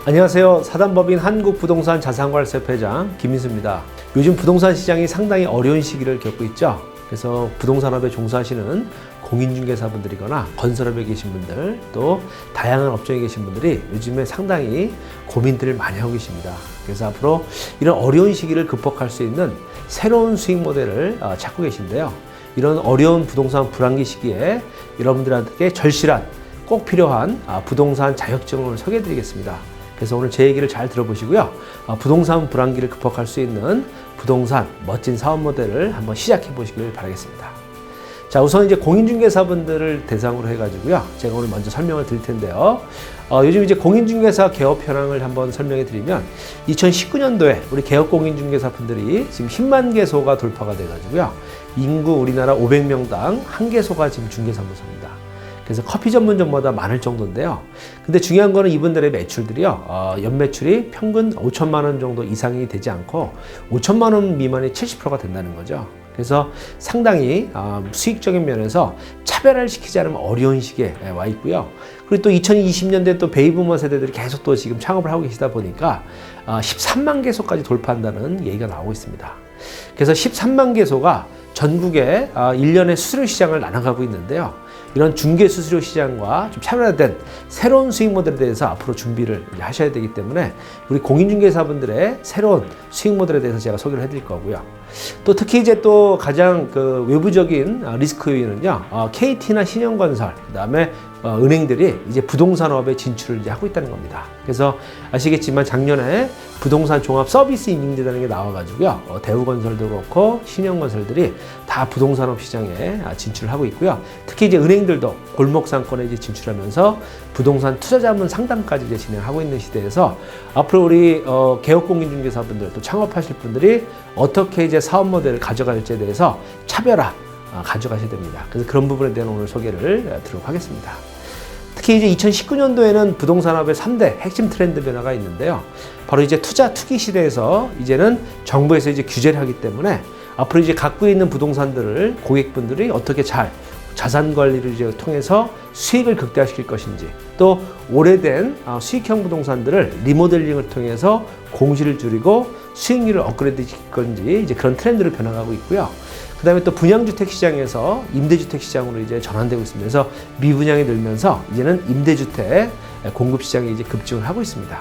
안녕하세요. 사단법인 한국부동산 자산관리사협회장 김민수입니다. 요즘 부동산 시장이 상당히 어려운 시기를 겪고 있죠. 그래서 부동산업에 종사하시는 공인중개사분들이거나 건설업에 계신 분들, 또 다양한 업종에 계신 분들이 요즘에 상당히 고민들을 많이 하고 계십니다. 그래서 앞으로 이런 어려운 시기를 극복할 수 있는 새로운 수익 모델을 찾고 계신데요. 이런 어려운 부동산 불황기 시기에 여러분들한테 절실한 꼭 필요한 부동산 자격증을 소개해 드리겠습니다. 그래서 오늘 제 얘기를 잘 들어보시고요. 부동산 불황기를 극복할 수 있는 부동산 멋진 사업 모델을 한번 시작해 보시길 바라겠습니다. 자, 우선 이제 공인중개사분들을 대상으로 해가지고요. 제가 오늘 먼저 설명을 드릴 텐데요. 요즘 이제 공인중개사 개업 현황을 한번 설명해 드리면 2019년도에 우리 개업 공인중개사분들이 지금 10만 개소가 돌파가 돼가지고요. 인구 우리나라 500명당 1개소가 지금 중개사무소입니다. 그래서 커피 전문점보다 많을 정도인데요. 근데 중요한 거는 이분들의 매출들이요. 연매출이 평균 5천만 원 정도 이상이 되지 않고 5천만 원 미만이 70%가 된다는 거죠. 그래서 상당히 수익적인 면에서 차별화를 시키지 않으면 어려운 시기에 와 있고요. 그리고 또 2020년대 또 베이비부머 세대들이 계속 또 지금 창업을 하고 계시다 보니까 13만 개소까지 돌파한다는 얘기가 나오고 있습니다. 그래서 13만 개소가 전국에 1년의 수수료 시장을 나눠가고 있는데요. 이런 중개 수수료 시장과 좀 차별화된 새로운 수익 모델에 대해서 앞으로 준비를 하셔야 되기 때문에 우리 공인중개사분들의 새로운 수익 모델에 대해서 제가 소개를 해드릴 거고요. 또 특히 이제 또 가장 그 외부적인 리스크 요인은요, KT나 신영건설, 그다음에 은행들이 이제 부동산업에 진출을 이제 하고 있다는 겁니다. 그래서 아시겠지만 작년에 부동산 종합 서비스 인증제라는 게 나와가지고요, 대우건설도 그렇고 신영건설들이 다 부동산업 시장에 진출을 하고 있고요. 특히 이제 은행들도 골목 상권에 이제 진출하면서 부동산 투자자문 상담까지 이제 진행하고 있는 시대에서 앞으로 우리 개업 공인중개사분들 또 창업하실 분들이 어떻게 이제 사업 모델을 가져갈지에 대해서 차별화 가져가셔야 됩니다. 그래서 그런 부분에 대한 오늘 소개를 드리도록 하겠습니다. 특히 이제 2019년도에는 부동산업의 3대 핵심 트렌드 변화가 있는데요. 바로 이제 투자 투기 시대에서 이제는 정부에서 이제 규제를 하기 때문에 앞으로 이제 갖고 있는 부동산들을 고객분들이 어떻게 잘 자산 관리를 이제 통해서 수익을 극대화시킬 것인지, 또 오래된 수익형 부동산들을 리모델링을 통해서 공시를 줄이고 수익률을 업그레이드 시킬 건지 이제 그런 트렌드로 변화가고 있고요. 그 다음에 또 분양주택 시장에서 임대주택 시장으로 이제 전환되고 있습니다. 그래서 미분양이 늘면서 이제는 임대주택 공급 시장이 이제 급증을 하고 있습니다.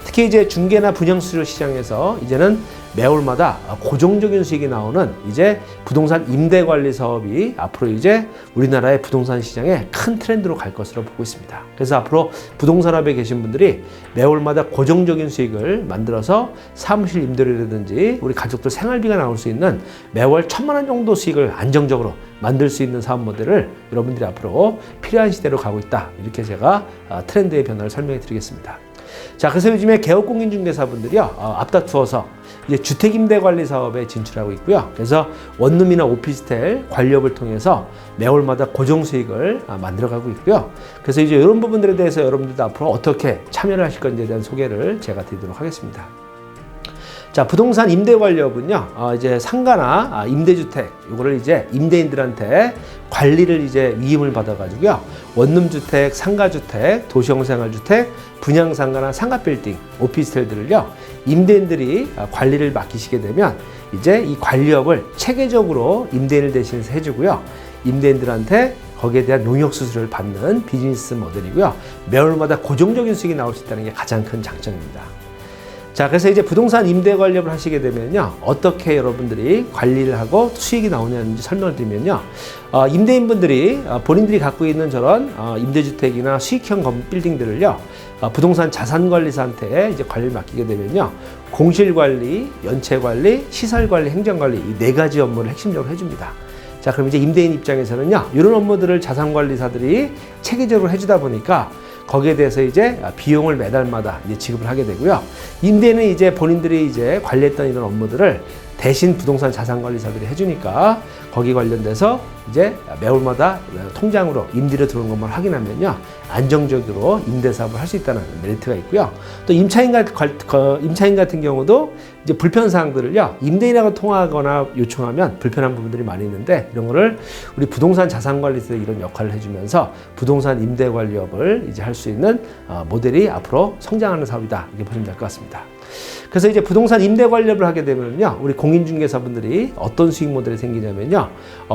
특히 이제 중개나 분양수수료 시장에서 이제는 매월마다 고정적인 수익이 나오는 이제 부동산 임대 관리 사업이 앞으로 이제 우리나라의 부동산 시장에 큰 트렌드로 갈 것으로 보고 있습니다. 그래서 앞으로 부동산업에 계신 분들이 매월마다 고정적인 수익을 만들어서 사무실 임대료라든지 우리 가족들 생활비가 나올 수 있는 매월 1,000만 원 정도 수익을 안정적으로 만들 수 있는 사업 모델을 여러분들이 앞으로 필요한 시대로 가고 있다. 이렇게 제가 트렌드의 변화를 설명해 드리겠습니다. 자, 그래서 요즘에 개업 공인중개사분들이요, 앞다투어서 이제 주택임대관리 사업에 진출하고 있고요. 그래서 원룸이나 오피스텔 관리업을 통해서 매월마다 고정 수익을 만들어가고 있고요. 그래서 이제 이런 부분들에 대해서 여러분들도 앞으로 어떻게 참여를 하실 건지에 대한 소개를 제가 드리도록 하겠습니다. 자, 부동산 임대관리업은요, 이제 상가나 임대주택, 요거를 이제 임대인들한테 관리를 이제 위임을 받아가지고요, 원룸주택, 상가주택, 도시형생활주택, 분양상가나 상가빌딩, 오피스텔들을요, 임대인들이 관리를 맡기시게 되면 이제 이 관리업을 체계적으로 임대인을 대신해서 해주고요, 임대인들한테 거기에 대한 용역수수료를 받는 비즈니스 모델이고요, 매월마다 고정적인 수익이 나올 수 있다는 게 가장 큰 장점입니다. 자, 그래서 이제 부동산 임대 관리업을 하시게 되면요, 어떻게 여러분들이 관리를 하고 수익이 나오냐는지 설명을 드리면요, 임대인분들이 본인들이 갖고 있는 저런 임대주택이나 수익형 빌딩들을요, 부동산 자산관리사한테 이제 관리를 맡기게 되면요, 공실관리, 연체관리, 시설관리, 행정관리 이 4가지 업무를 핵심적으로 해줍니다. 자, 그럼 이제 임대인 입장에서는요, 이런 업무들을 자산관리사들이 체계적으로 해주다 보니까 거기에 대해서 이제 비용을 매달마다 이제 지급을 하게 되고요. 임대는 이제 본인들이 이제 관리했던 이런 업무들을 대신 부동산 자산관리사들이 해주니까 거기 관련돼서 이제 매월마다 통장으로 임대료 들어오는 것만 확인하면요, 안정적으로 임대 사업을 할 수 있다는 메리트가 있고요. 또 임차인 같은 경우도 이제 불편 사항들을요, 임대인하고 통화하거나 요청하면 불편한 부분들이 많이 있는데, 이런 거를 우리 부동산 자산관리사들이 이런 역할을 해주면서 부동산 임대 관리업을 이제 할 수 있는 모델이 앞으로 성장하는 사업이다, 이렇게 보시면 될 것 같습니다. 그래서 이제 부동산 임대 관리업을 하게 되면요, 우리 공인중개사분들이 어떤 수익 모델이 생기냐면요,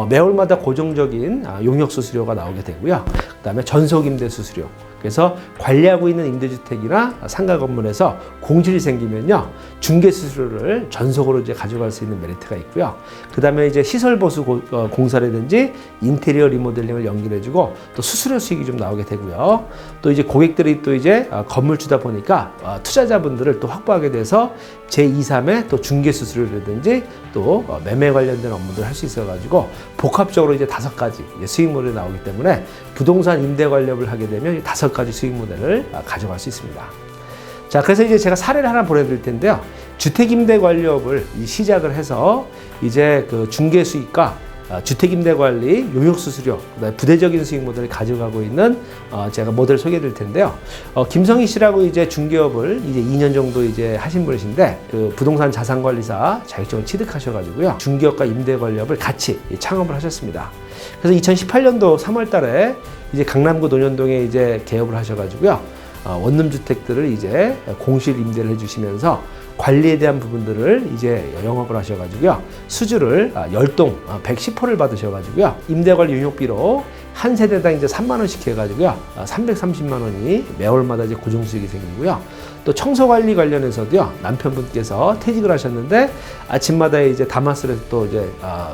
매월마다 고정적인 용역 수수료가 나오게 되고요. 그다음에 전속 임대 수수료. 그래서 관리하고 있는 임대주택이나 상가 건물에서 공실이 생기면요, 중개 수수료를 전속으로 이제 가져갈 수 있는 메리트가 있고요. 그다음에 이제 시설 보수 공사라든지 인테리어 리모델링을 연결해주고 또 수수료 수익이 좀 나오게 되고요. 또 이제 고객들이 또 이제 건물주다 보니까 투자자분들을 또 확보하게 돼서 제2, 3의 또 중개 수수료라든지 또 매매 관련된 업무들을 할 수 있어가지고 복합적으로 이제 5가지 수익 모델이 나오기 때문에 부동산 임대 관리업을 하게 되면 5가지 수익 모델을 가져갈 수 있습니다. 자, 그래서 이제 제가 사례를 하나 보내드릴 텐데요. 주택임대관리업을 시작을 해서 이제 그 중개 수익과 주택임대관리, 용역수수료, 그다음에 부대적인 수익 모델을 가져가고 있는 제가 모델을 소개해드릴 텐데요. 김성희 씨라고 이제 중개업을 이제 2년 정도 이제 하신 분이신데, 그 부동산 자산관리사 자격증을 취득하셔가지고요, 중개업과 임대관리업을 같이 창업을 하셨습니다. 그래서 2018년도 3월달에 이제 강남구 논현동에 이제 개업을 하셔가지고요, 원룸주택들을 이제 공실 임대를 해주시면서 관리에 대한 부분들을 이제 영업을 하셔가지고요, 수주를 10동 110호를 받으셔가지고요, 임대관리 용역비로 한 세대당 이제 3만 원씩 해가지고요, 330만 원이 매월마다 이제 고정 수익이 생기고요. 또 청소 관리 관련해서도요, 남편분께서 퇴직을 하셨는데 아침마다 이제 다마스에서 또 이제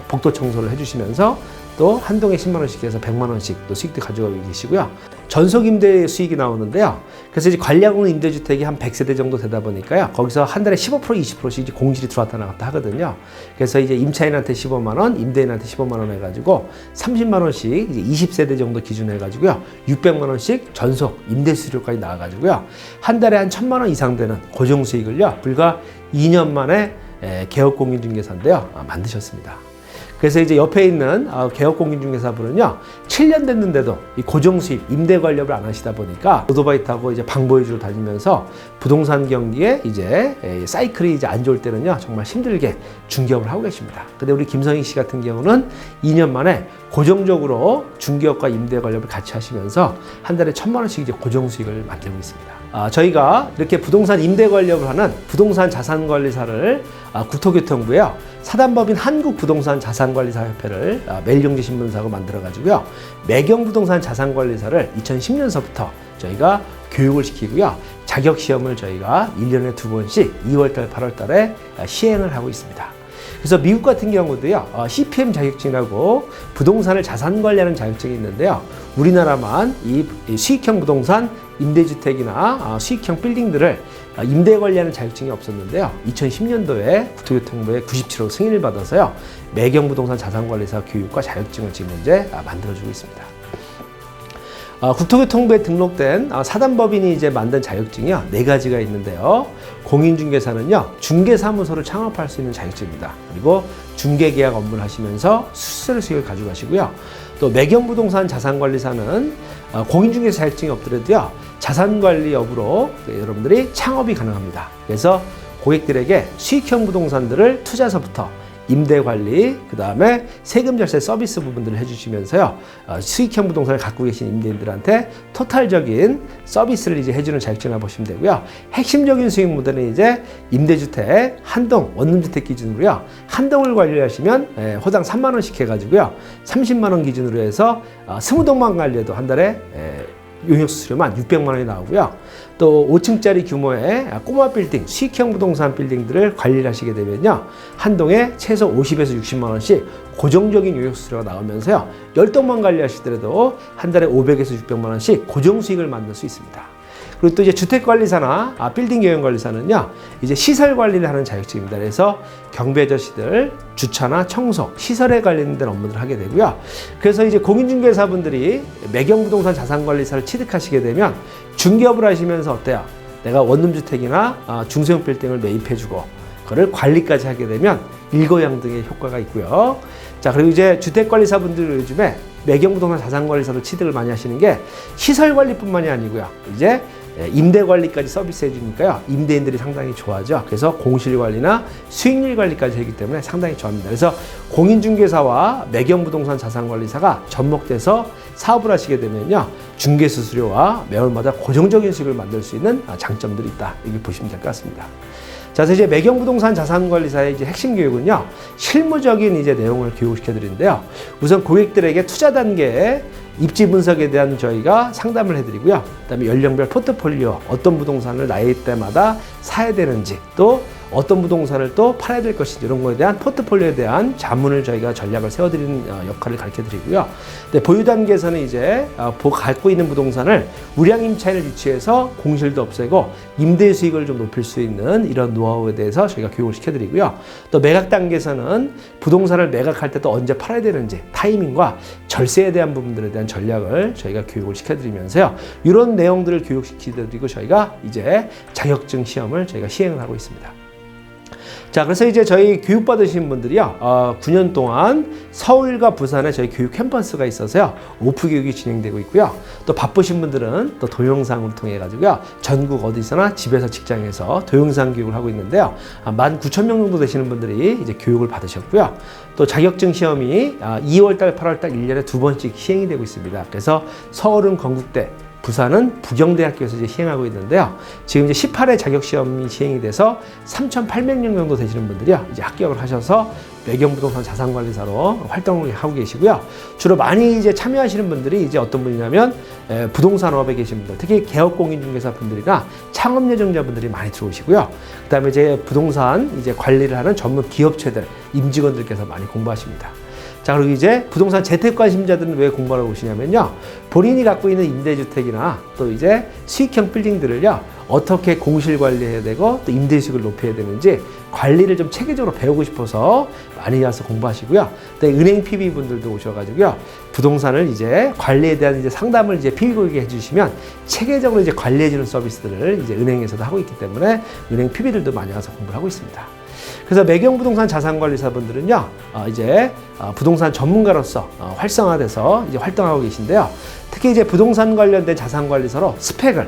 복도 청소를 해주시면서 또 한 동에 10만 원씩 해서 100만 원씩 또 수익도 가져가고 계시고요. 전속 임대 수익이 나오는데요. 그래서 이제 관리하고 있는 임대주택이 한 100세대 정도 되다 보니까요, 거기서 한 달에 15%, 20%씩 이제 공실이 들어왔다 나갔다 하거든요. 그래서 이제 임차인한테 15만 원, 임대인한테 15만 원 해가지고 30만 원씩 이제 20세대 정도 기준 해가지고요, 600만 원씩 전속 임대 수수료까지 나와가지고요, 한 달에 한 1000만 원 이상 되는 고정 수익을요, 불과 2년 만에 개업 공인중개사인데요, 만드셨습니다. 그래서 이제 옆에 있는 개업 공인중개사분은요, 7년 됐는데도 이 고정 수입, 임대 관리업을 안 하시다 보니까 오토바이 타고 이제 방보이주로 다니면서 부동산 경기에 이제 사이클이 이제 안 좋을 때는요, 정말 힘들게 중개업을 하고 계십니다. 근데 우리 김성희 씨 같은 경우는 2년 만에 고정적으로 중개업과 임대 관리업을 같이 하시면서 한 달에 1000만 원씩 이제 고정 수익을 만들고 있습니다. 저희가 이렇게 부동산 임대 관리업을 하는 부동산 자산관리사를 국토교통부에요, 사단법인 한국부동산 자산관리사협회를 매일경제신문사하고 만들어가지고요, 매경부동산 자산관리사를 2010년서부터 저희가 교육을 시키고요, 자격시험을 저희가 1년에 2번씩 2월달, 8월달에 시행을 하고 있습니다. 그래서 미국 같은 경우도요, CPM 자격증이라고 부동산을 자산관리하는 자격증이 있는데요, 우리나라만 이 수익형 부동산 임대주택이나 수익형 빌딩들을 임대 관리하는 자격증이 없었는데요, 2010년도에 국토교통부의 97호 승인을 받아서요, 매경부동산 자산관리사 교육과 자격증을 지금 현재 만들어주고 있습니다. 국토교통부에 등록된 사단법인이 이제 만든 자격증이요, 4가지가 있는데요. 공인중개사는요, 중개사무소를 창업할 수 있는 자격증입니다. 그리고 중개계약 업무를 하시면서 수수료 수익을 가져가시고요. 또 매경부동산 자산관리사는 공인중개사 자격증이 없더라도요, 자산관리업으로 여러분들이 창업이 가능합니다. 그래서 고객들에게 수익형 부동산들을 투자서부터 임대관리, 그 다음에 세금 절세 서비스 부분들을 해주시면서요, 수익형 부동산을 갖고 계신 임대인들한테 토탈적인 서비스를 이제 해주는 자격증이라고 보시면 되고요. 핵심적인 수익 모델은 이제 임대주택 한동, 원룸주택 기준으로요, 한 동을 관리하시면 호당 3만 원씩 해가지고요, 30만 원 기준으로 해서 20동만 관리해도 한 달에 용역수수료만 600만 원이 나오고요. 또 5층짜리 규모의 꼬마 빌딩, 수익형 부동산 빌딩들을 관리를 하시게 되면요, 한 동에 최소 50에서 60만 원씩 고정적인 용역수수료가 나오면서요, 10동만 관리하시더라도 한 달에 500에서 600만 원씩 고정 수익을 만들 수 있습니다. 그리고 또 이제 주택관리사나 빌딩 경영관리사는요, 이제 시설 관리를 하는 자격증입니다. 그래서 경비 아저씨들 주차나 청소, 시설에 관련된 업무들을 하게 되고요. 그래서 이제 공인중개사분들이 매경부동산 자산관리사를 취득하시게 되면 중개업을 하시면서 어때요? 내가 원룸주택이나 중소형 빌딩을 매입해주고 그거를 관리까지 하게 되면 일거양 등의 효과가 있고요. 자, 그리고 이제 주택관리사분들 요즘에 매경부동산 자산관리사로 취득을 많이 하시는 게 시설관리뿐만이 아니고요. 이제 임대관리까지 서비스 해주니까요. 임대인들이 상당히 좋아하죠. 그래서 공실관리나 수익률 관리까지 하기 때문에 상당히 좋아합니다. 그래서 공인중개사와 매경부동산 자산관리사가 접목돼서 사업을 하시게 되면요. 중개수수료와 매월마다 고정적인 수익을 만들 수 있는 장점들이 있다. 이렇게 보시면 될 것 같습니다. 자, 그래서 이제 매경부동산 자산관리사의 이제 핵심 교육은요, 실무적인 이제 내용을 교육시켜 드리는데요. 우선 고객들에게 투자 단계에 입지 분석에 대한 저희가 상담을 해드리고요. 그다음에 연령별 포트폴리오, 어떤 부동산을 나이 때마다 사야 되는지, 또 어떤 부동산을 또 팔아야 될 것인지 이런 거에 대한 포트폴리오에 대한 자문을 저희가 전략을 세워드리는 역할을 가르쳐 드리고요. 보유 단계에서는 이제 갖고 있는 부동산을 우량 임차인을 유치해서 공실도 없애고 임대 수익을 좀 높일 수 있는 이런 노하우에 대해서 저희가 교육을 시켜드리고요. 또 매각 단계에서는 부동산을 매각할 때 또 언제 팔아야 되는지 타이밍과 절세에 대한 부분들에 대한 전략을 저희가 교육을 시켜드리면서요. 이런 내용들을 교육시켜드리고 저희가 이제 자격증 시험을 저희가 시행을 하고 있습니다. 자, 그래서 이제 저희 교육받으신 분들이요, 9년 동안 서울과 부산에 저희 교육 캠퍼스가 있어서요, 오프 교육이 진행되고 있고요. 또 바쁘신 분들은 또 동영상을 통해 가지고요, 전국 어디서나 집에서 직장에서 동영상 교육을 하고 있는데요, 19,000명 정도 되시는 분들이 이제 교육을 받으셨고요. 또 자격증 시험이 2월달, 8월달 1년에 2번씩 시행이 되고 있습니다. 그래서 서울은 건국대, 부산은 부경대학교에서 이제 시행하고 있는데요. 지금 이제 18회 자격시험이 시행이 돼서 3,800명 정도 되시는 분들이요, 이제 합격을 하셔서 매경부동산 자산관리사로 활동을 하고 계시고요. 주로 많이 이제 참여하시는 분들이 이제 어떤 분이냐면 부동산업에 계신 분들, 특히 개업공인중개사 분들이나 창업 예정자분들이 많이 들어오시고요. 그다음에 이제 부동산 이제 관리를 하는 전문 기업체들, 임직원들께서 많이 공부하십니다. 자, 그리고 이제 부동산 재택 관심자들은 왜 공부하러 오시냐면요, 본인이 갖고 있는 임대주택이나 또 이제 수익형 빌딩들을요, 어떻게 공실 관리해야 되고 또 임대 수익을 높여야 되는지 관리를 좀 체계적으로 배우고 싶어서 많이 와서 공부하시고요. 또 은행 PB 분들도 오셔가지고요, 부동산을 이제 관리에 대한 이제 상담을 이제 PB 고객에게 해주시면 체계적으로 이제 관리해주는 서비스들을 이제 은행에서도 하고 있기 때문에 은행 PB들도 많이 와서 공부를 하고 있습니다. 그래서 매경부동산 자산관리사분들은요, 이제 부동산 전문가로서 활성화돼서 이제 활동하고 계신데요. 특히 이제 부동산 관련된 자산관리사로 스펙을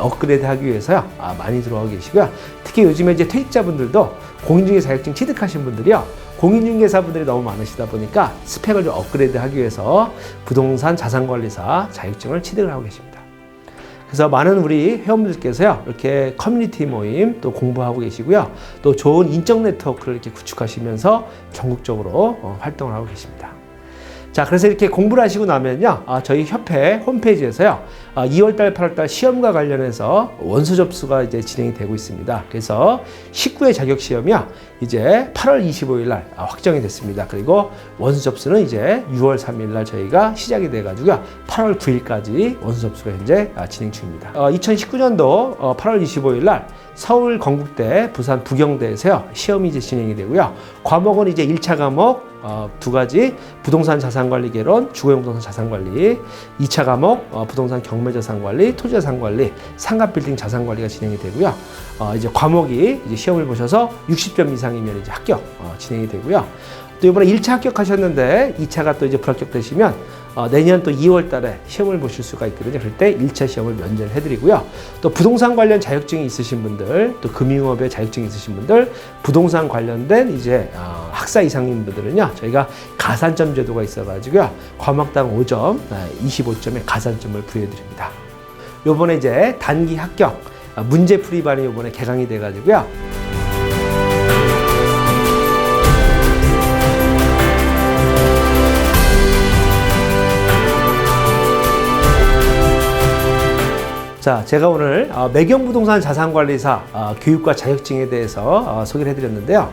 업그레이드하기 위해서요, 많이 들어오고 계시고요. 특히 요즘에 이제 퇴직자분들도 공인중개사 자격증 취득하신 분들이요, 공인중개사분들이 너무 많으시다 보니까 스펙을 좀 업그레이드하기 위해서 부동산 자산관리사 자격증을 취득을 하고 계십니다. 그래서 많은 우리 회원분들께서요, 이렇게 커뮤니티 모임 또 공부하고 계시고요. 또 좋은 인적 네트워크를 이렇게 구축하시면서 전국적으로 활동을 하고 계십니다. 자, 그래서 이렇게 공부를 하시고 나면요, 저희 협회 홈페이지에서요, 2월달, 8월달 시험과 관련해서 원서 접수가 이제 진행이 되고 있습니다. 그래서 19회 자격 시험이요, 이제 8월 25일 날 확정이 됐습니다. 그리고 원서 접수는 이제 6월 3일 날 저희가 시작이 돼가지고요, 8월 9일까지 원서 접수가 현재 진행 중입니다. 2019년도 8월 25일 날 서울 건국대, 부산 부경대에서요, 시험이 이제 진행이 되고요. 과목은 이제 1차 과목 두 가지, 부동산 자산관리 개론, 주거용부동산 자산관리, 2차 과목 부동산 경매자산관리, 토지자산관리, 상가빌딩 자산관리가 진행이 되고요. 이제 과목이 이제 시험을 보셔서 60점 이상이면 이제 합격 진행이 되고요. 또 이번에 1차 합격하셨는데 2차가 또 이제 불합격되시면 내년 또 2월 달에 시험을 보실 수가 있거든요. 그럴 때 1차 시험을 면제를 해드리고요. 또 부동산 관련 자격증이 있으신 분들, 또 금융업에 자격증이 있으신 분들, 부동산 관련된 이제 학사 이상인 분들은요, 저희가 가산점 제도가 있어가지고요, 과목당 5점, 25점의 가산점을 부여해드립니다. 요번에 이제 단기 합격, 문제풀이반이 요번에 개강이 돼가지고요. 자, 제가 오늘 매경부동산 자산관리사 교육과 자격증에 대해서 소개를 해드렸는데요.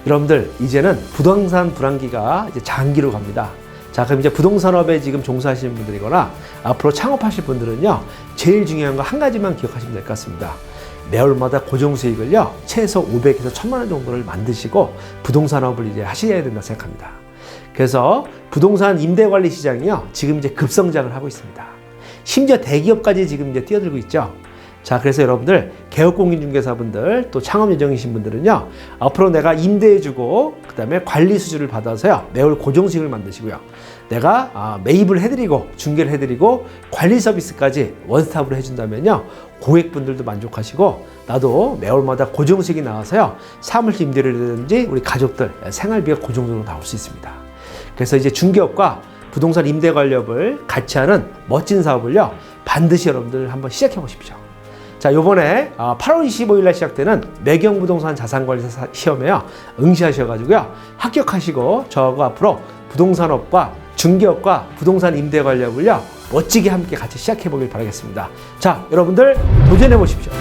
여러분들, 이제는 부동산 불황기가 이제 장기로 갑니다. 자, 그럼 이제 부동산업에 지금 종사하시는 분들이거나 앞으로 창업하실 분들은요, 제일 중요한 거 한 가지만 기억하시면 될 것 같습니다. 매월마다 고정수익을요, 최소 500에서 1000만 원 정도를 만드시고 부동산업을 이제 하셔야 된다 생각합니다. 그래서 부동산 임대관리 시장이요, 지금 이제 급성장을 하고 있습니다. 심지어 대기업까지 지금 이제 뛰어들고 있죠. 자, 그래서 여러분들 개업공인중개사분들 또 창업 예정이신 분들은요, 앞으로 내가 임대해주고 그다음에 관리 수주를 받아서요 매월 고정수익을 만드시고요, 내가 매입을 해드리고 중개를 해드리고 관리 서비스까지 원스톱으로 해준다면요, 고객분들도 만족하시고 나도 매월마다 고정수익이 나와서요 사무실 임대료라든지 우리 가족들 생활비가 고정적으로 나올 수 있습니다. 그래서 이제 중개업과 부동산 임대 관리업을 같이 하는 멋진 사업을요 반드시 여러분들 한번 시작해 보십시오. 자, 요번에 8월 25일 날 시작되는 매경부동산 자산관리사 시험에요 응시하셔가지고요 합격하시고 저하고 앞으로 부동산업과 중개업과 부동산 임대 관리업을요 멋지게 함께 같이 시작해 보길 바라겠습니다. 자, 여러분들 도전해 보십시오.